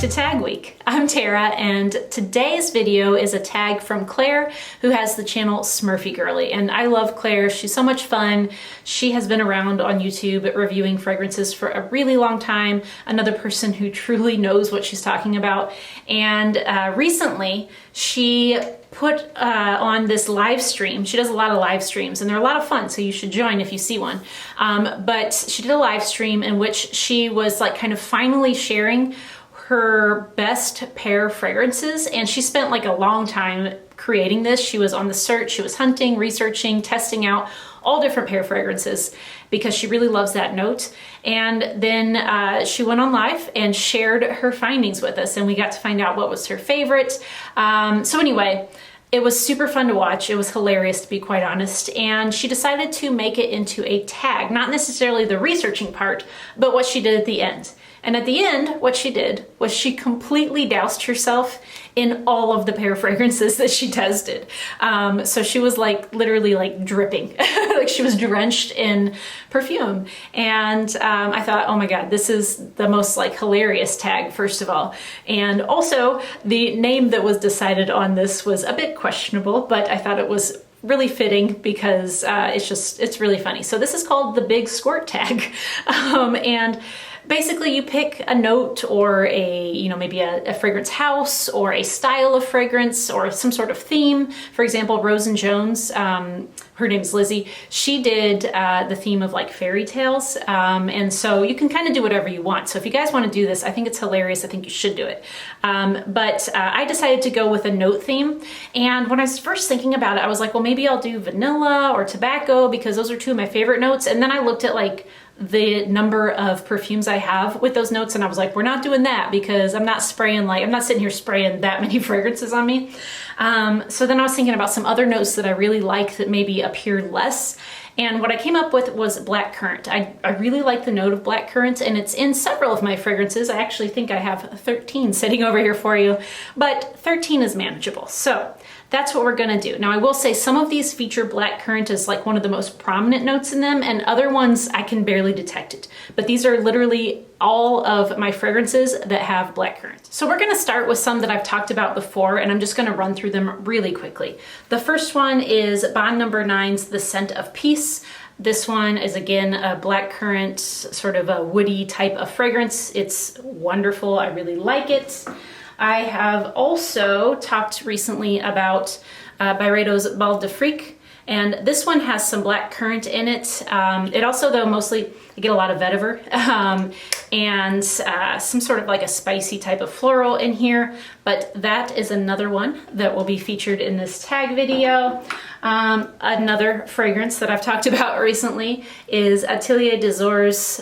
to Tag Week. I'm Tara, and today's video is a tag from Claire, who has the channel Smurfygurly. And I love Claire. She's so much fun. She has been around on YouTube reviewing fragrances for a really long time. Another person who truly knows what she's talking about. And recently, she put on this live stream. She does a lot of live streams and they're a lot of fun, so you should join if you see one. But she did a live stream in which she was like kind of finally sharing her best pair fragrances, and she spent like a long time creating this. She was on the search, she was hunting, researching, testing out all different pair fragrances because she really loves that note. And then she went on live and shared her findings with us, and we got to find out what was her favorite. So anyway, it was super fun to watch. It was hilarious, to be quite honest. And she decided to make it into a tag, not necessarily the researching part, but what she did at the end. And at the end, what she did was she completely doused herself in all of the pair fragrances that she tested. So she was like literally like dripping, like she was drenched in perfume. And I thought, oh my God, this is the most like hilarious tag, first of all. And also the name that was decided on this was a bit questionable, but I thought it was really fitting because it's really funny. So this is called the Big Squirt tag. And basically you pick a note or maybe a fragrance house or a style of fragrance or some sort of theme. For example, Rosen Jones, her name's Lizzie, she did the theme of like fairy tales. And so you can kind of do whatever you want. So if you guys want to do this, I think it's hilarious. I think you should do it. But I decided to go with a note theme. And when I was first thinking about it, I was like, well, maybe I'll do vanilla or tobacco because those are two of my favorite notes. And then I looked at like the number of perfumes I have with those notes, and I was like, we're not doing that because I'm not sitting here spraying that many fragrances on me. So then I was thinking about some other notes that I really like that maybe appear less. And what I came up with was Blackcurrant. I really like the note of Blackcurrant, and it's in several of my fragrances. I actually think I have 13 sitting over here for you, but 13 is manageable. So that's what we're gonna do. Now I will say some of these feature Blackcurrant as like one of the most prominent notes in them, and other ones I can barely detect it. But these are literally all of my fragrances that have Blackcurrant. So we're gonna start with some that I've talked about before, and I'm just gonna run through them really quickly. The first one is Bond No. 9's The Scent of Peace. This one is again a Blackcurrant, sort of a woody type of fragrance. It's wonderful, I really like it. I have also talked recently about Byredo's Bal de Fric, and this one has some Blackcurrant in it. It also, though, mostly you get a lot of vetiver and some sort of like a spicy type of floral in here, but that is another one that will be featured in this tag video. Another fragrance that I've talked about recently is Atelier des Ors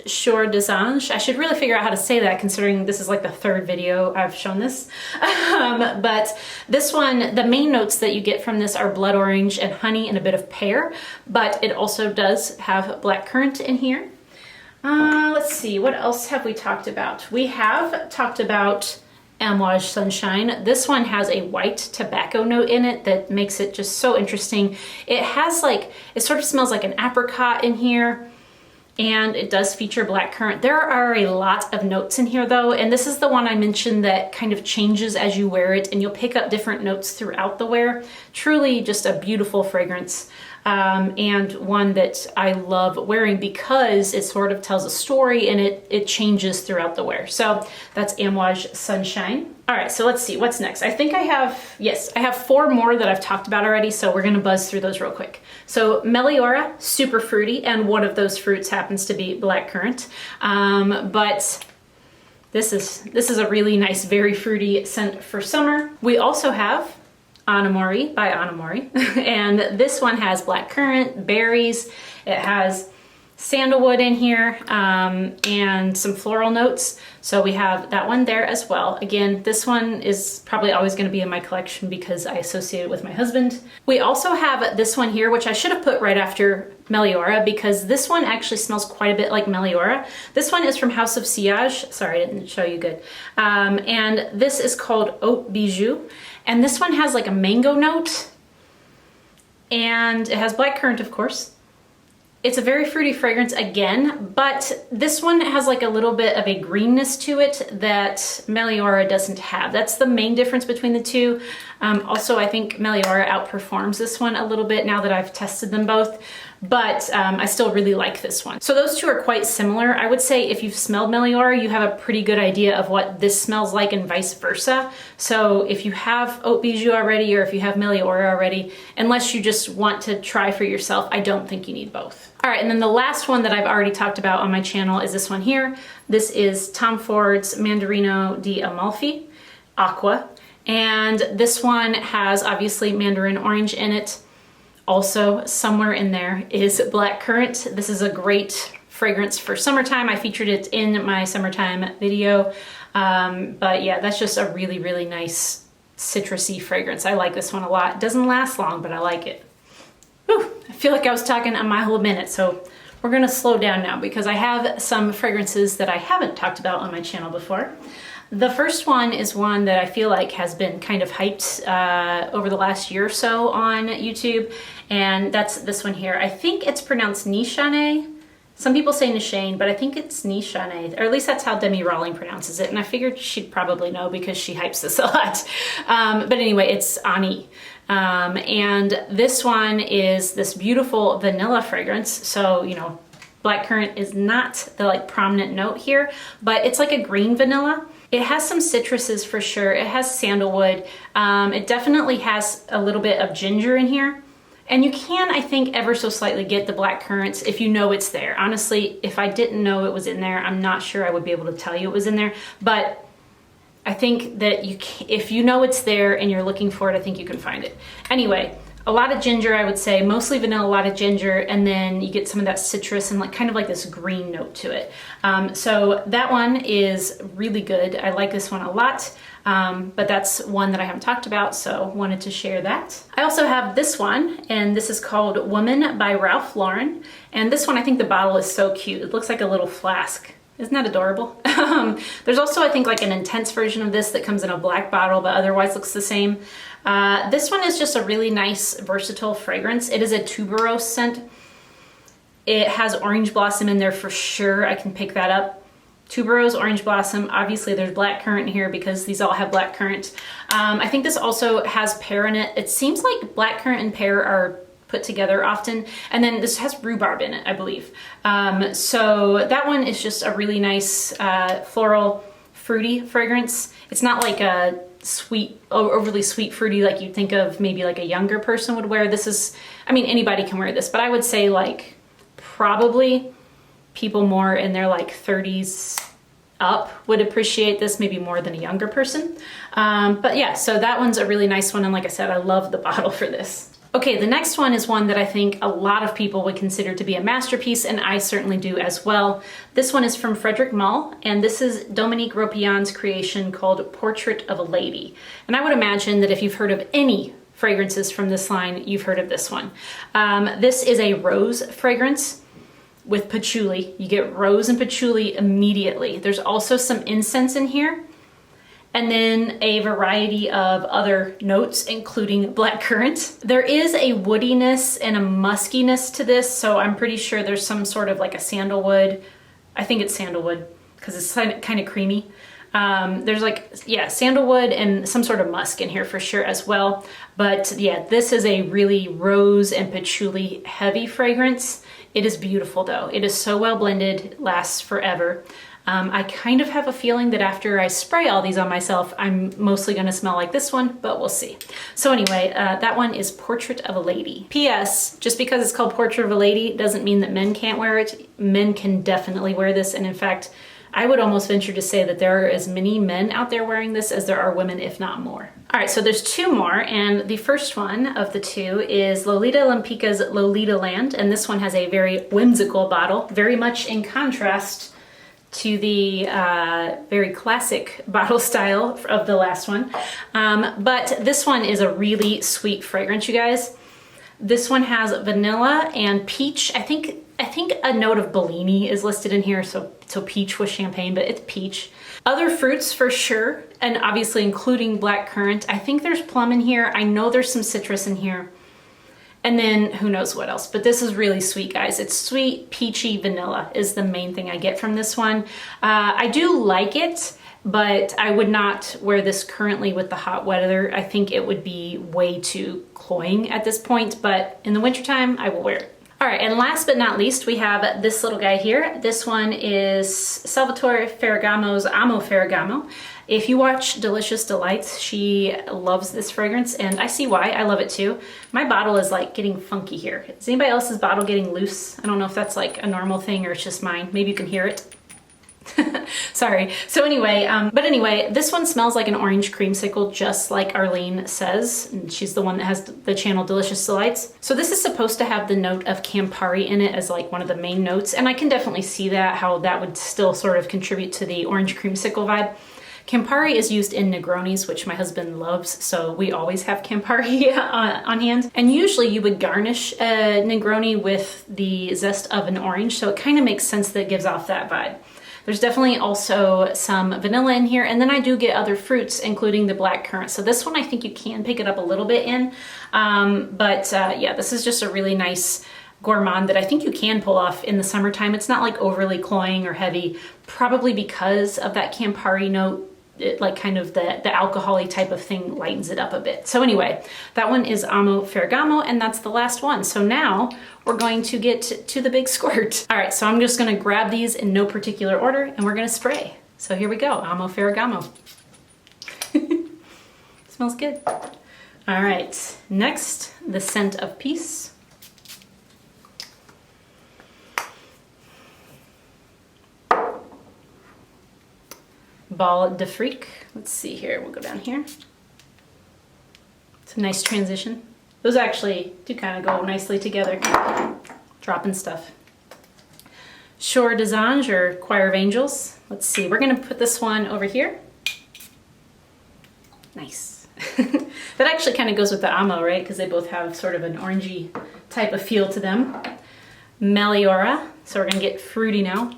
Chouers des Anges. I should really figure out how to say that considering this is like the third video I've shown this. But this one, the main notes that you get from this are blood orange and honey and a bit of pear, but it also does have Blackcurrant in here. Let's see, what else have we talked about? We have talked about Amouage Sunshine. This one has a white tobacco note in it that makes it just so interesting. It has like, it sort of smells like an apricot in here, and it does feature Blackcurrant. There are a lot of notes in here though, and this is the one I mentioned that kind of changes as you wear it, and you'll pick up different notes throughout the wear. Truly just a beautiful fragrance. And one that I love wearing because it sort of tells a story and it changes throughout the wear. So that's Amouage Sunshine. All right, so let's see, what's next? I think I have 4 more that I've talked about already, so we're gonna buzz through those real quick. So Meliora, super fruity, and one of those fruits happens to be Blackcurrant. But this is a really nice, very fruity scent for summer. We also have Mori by Mori, and this one has Blackcurrant, berries, it has sandalwood in here, and some floral notes. So we have that one there as well. Again, this one is probably always going to be in my collection because I associate it with my husband. We also have this one here, which I should have put right after Meliora because this one actually smells quite a bit like Meliora. This one is from House of Sillage. Sorry, I didn't show you good. And this is called Haute Bijoux. And this one has like a mango note, and it has Blackcurrant, of course. It's a very fruity fragrance again, but this one has like a little bit of a greenness to it that Meliora doesn't have. That's the main difference between the two. Also, I think Meliora outperforms this one a little bit now that I've tested them both, but I still really like this one. So those two are quite similar. I would say if you've smelled Meliora, you have a pretty good idea of what this smells like and vice versa. So if you have Haute Bijoux already, or if you have Meliora already, unless you just want to try for yourself, I don't think you need both. All right, and then the last one that I've already talked about on my channel is this one here. This is Tom Ford's Mandarino di Amalfi, Acqua. And this one has obviously mandarin orange in it. Also, somewhere in there is Blackcurrant. This is a great fragrance for summertime. I featured it in my summertime video. But yeah, that's just a really, really nice citrusy fragrance. I like this one a lot. It doesn't last long, but I like it. Whew, I feel like I was talking a mile a minute, so we're gonna slow down now because I have some fragrances that I haven't talked about on my channel before. The first one is one that I feel like has been kind of hyped over the last year or so on YouTube, and that's this one here. I think it's pronounced Nishane. Some people say Nishane, but I think it's Nishane, or at least that's how Demi Rawling pronounces it, and I figured she'd probably know because she hypes this a lot. But anyway, it's Ani. And this one is this beautiful vanilla fragrance. So, you know, Blackcurrant is not the like prominent note here, but it's like a green vanilla. It has some citruses for sure. It has sandalwood. It definitely has a little bit of ginger in here. And you can, I think, ever so slightly get the blackcurrants if you know it's there. Honestly, if I didn't know it was in there, I'm not sure I would be able to tell you it was in there. But I think that if you know it's there and you're looking for it, I think you can find it. Anyway, a lot of ginger, I would say, mostly vanilla, a lot of ginger, and then you get some of that citrus and like kind of like this green note to it. So that one is really good. I like this one a lot, but that's one that I haven't talked about, so wanted to share that. I also have this one, and this is called Woman by Ralph Lauren. And this one, I think the bottle is so cute. It looks like a little flask. Isn't that adorable? There's also, I think, like an intense version of this that comes in a black bottle, but otherwise looks the same. This one is just a really nice, versatile fragrance. It is a tuberose scent. It has orange blossom in there for sure. I can pick that up. Tuberose, orange blossom. Obviously, there's blackcurrant here because these all have blackcurrant. I think this also has pear in it. It seems like blackcurrant and pear are put together often, and then this has rhubarb in it, I believe. So that one is just a really nice floral, fruity fragrance. It's not like a sweet, overly sweet fruity like you'd think of maybe like a younger person would wear. This is, I mean, anybody can wear this, but I would say like probably people more in their like 30s up would appreciate this maybe more than a younger person. But yeah, so that one's a really nice one, and like I said, I love the bottle for this. Okay, the next one is one that I think a lot of people would consider to be a masterpiece, and I certainly do as well. This one is from Frederic Malle, and this is Dominique Ropion's creation called Portrait of a Lady. And I would imagine that if you've heard of any fragrances from this line, you've heard of this one. This is a rose fragrance with patchouli. You get rose and patchouli immediately. There's also some incense in here, and then a variety of other notes, including blackcurrant. There is a woodiness and a muskiness to this, so I'm pretty sure there's some sort of like a sandalwood. I think it's sandalwood because it's kind of creamy. There's like, yeah, sandalwood and some sort of musk in here for sure as well. But yeah, this is a really rose and patchouli heavy fragrance. It is beautiful though. It is so well blended, it lasts forever. I kind of have a feeling that after I spray all these on myself, I'm mostly gonna smell like this one, but we'll see. So anyway, that one is Portrait of a Lady. P.S. Just because it's called Portrait of a Lady doesn't mean that men can't wear it. Men can definitely wear this, and in fact, I would almost venture to say that there are as many men out there wearing this as there are women, if not more. All right, so there's two more, and the first one of the two is Lolita Lempicka's Lolitaland, and this one has a very whimsical bottle, very much in contrast to the very classic bottle style of the last one. But this one is a really sweet fragrance, you guys. This one has vanilla and peach. I think a note of Bellini is listed in here, so peach with champagne, but it's peach. Other fruits for sure, and obviously including blackcurrant. I think there's plum in here. I know there's some citrus in here. And then who knows what else, but this is really sweet, guys. It's sweet, peachy vanilla is the main thing I get from this one. I do like it, but I would not wear this currently with the hot weather. I think it would be way too cloying at this point, but in the wintertime, I will wear it. All right, and last but not least, we have this little guy here. This one is Salvatore Ferragamo's Amo Ferragamo. If you watch Delicious Delights, she loves this fragrance, and I see why. I love it too. My bottle is like getting funky here. Is anybody else's bottle getting loose? I don't know if that's like a normal thing or it's just mine. Maybe you can hear it. Sorry. So anyway, this one smells like an orange creamsicle, just like Arlene says. And she's the one that has the channel Delicious Delights. So this is supposed to have the note of Campari in it as like one of the main notes. And I can definitely see that, how that would still sort of contribute to the orange creamsicle vibe. Campari is used in Negronis, which my husband loves, so we always have Campari on hand. And usually you would garnish a Negroni with the zest of an orange, so it kind of makes sense that it gives off that vibe. There's definitely also some vanilla in here, and then I do get other fruits, including the blackcurrant. So this one I think you can pick it up a little bit in, yeah, this is just a really nice gourmand that I think you can pull off in the summertime. It's not like overly cloying or heavy, probably because of that Campari note. It, like kind of the alcohol-y type of thing lightens it up a bit. So anyway, that one is Amo Ferragamo, and that's the last one. So now we're going to get to the big squirt. All right, so I'm just gonna grab these in no particular order and we're gonna spray. So here we go, Amo Ferragamo. Smells good. All right, next, the scent of peace. Bal de Freak. Let's see here, we'll go down here. It's a nice transition. Those actually do kind of go nicely together. Dropping stuff. Chouers des Anges, or Choir of Angels. Let's see, we're gonna put this one over here. Nice. That actually kind of goes with the Amo, right? Because they both have sort of an orangey type of feel to them. Meliora, so we're gonna get fruity now.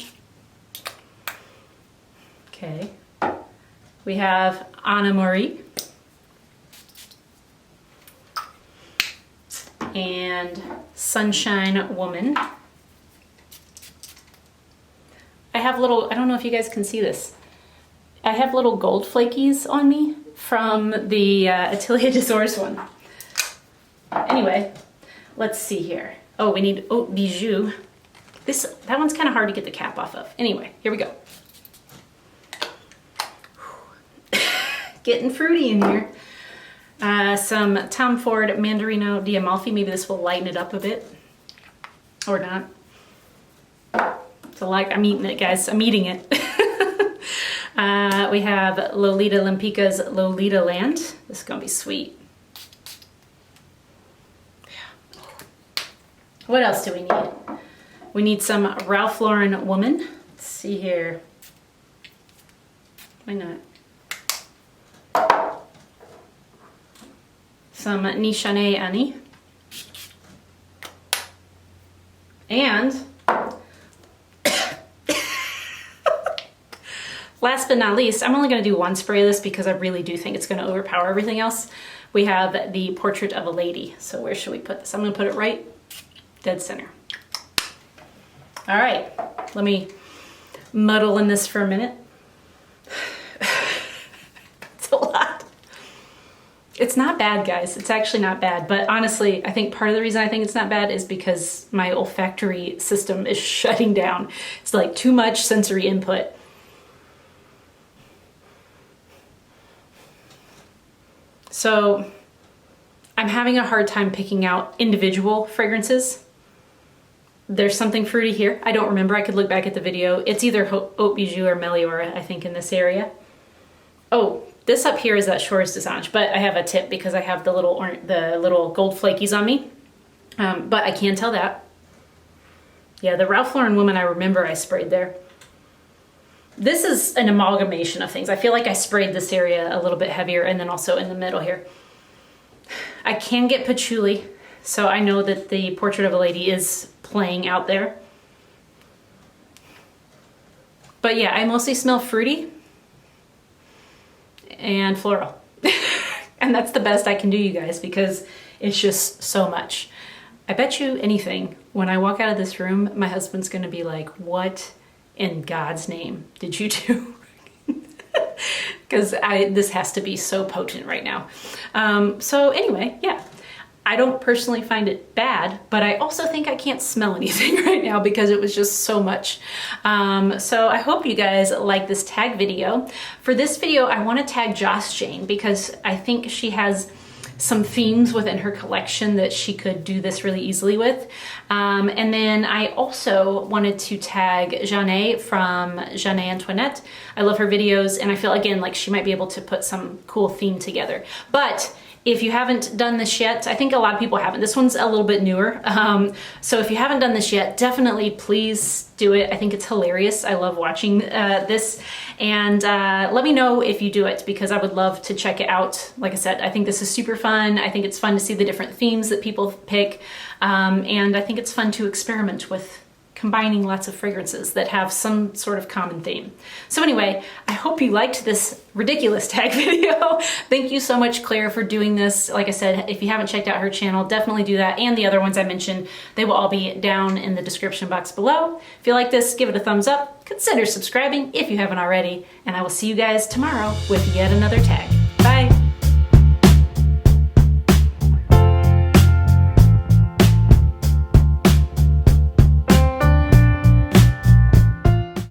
Okay. We have Mori and Sunshine Woman. I have little, I don't know if you guys can see this. I have little gold flakies on me from the Atelier des Ors one. Anyway, let's see here. Oh, we need Bijoux. That one's kind of hard to get the cap off of. Anyway, here we go. Getting fruity in here. Some Tom Ford Mandarino di Amalfi. Maybe this will lighten it up a bit. Or not. So like, I'm eating it, guys. I'm eating it. We have Lolita Lempicka's Lolitaland. This is gonna be sweet. What else do we need? We need some Ralph Lauren Woman. Let's see here. Why not? Some Nishane Ani. And last but not least, I'm only going to do one spray of this because I really do think it's going to overpower everything else. We have the Portrait of a Lady. So where should we put this? I'm going to put it right dead center. All right, let me muddle in this for a minute. It's a lot. It's not bad, guys. It's actually not bad. But honestly, I think part of the reason I think it's not bad is because my olfactory system is shutting down. It's like too much sensory input. So I'm having a hard time picking out individual fragrances. There's something fruity here. I don't remember. I could look back at the video. It's either Haute Bijoux or Meliora, I think, in this area. Oh, this up here is that Chouers des Anges, but I have a tip because I have the little gold flakies on me. But I can tell that. Yeah, the Ralph Lauren Woman, I remember I sprayed there. This is an amalgamation of things. I feel like I sprayed this area a little bit heavier and then also in the middle here. I can get patchouli, so I know that the Portrait of a Lady is playing out there. But yeah, I mostly smell fruity and floral. And that's the best I can do, you guys, because it's just so much. I bet you anything, when I walk out of this room, my husband's gonna be like, what in God's name did you do? Because this has to be so potent right now. So anyway, yeah. I don't personally find it bad, but I also think I can't smell anything right now because it was just so much. So I hope you guys like this tag video. For this video, I want to tag Joss Jane because I think she has some themes within her collection that she could do this really easily with. And then I also wanted to tag Hanae from Hanae Antoinette. I love her videos and I feel again like she might be able to put some cool theme together. But if you haven't done this yet, I think a lot of people haven't. This one's a little bit newer. So if you haven't done this yet, definitely please do it. I think it's hilarious. I love watching this. And let me know if you do it because I would love to check it out. Like I said, I think this is super fun. I think it's fun to see the different themes that people pick. And I think it's fun to experiment with combining lots of fragrances that have some sort of common theme. So anyway, I hope you liked this ridiculous tag video. Thank you so much, Claire, for doing this. Like I said, if you haven't checked out her channel, definitely do that. And the other ones I mentioned, they will all be down in the description box below. If you like this, give it a thumbs up. Consider subscribing if you haven't already. And I will see you guys tomorrow with yet another tag.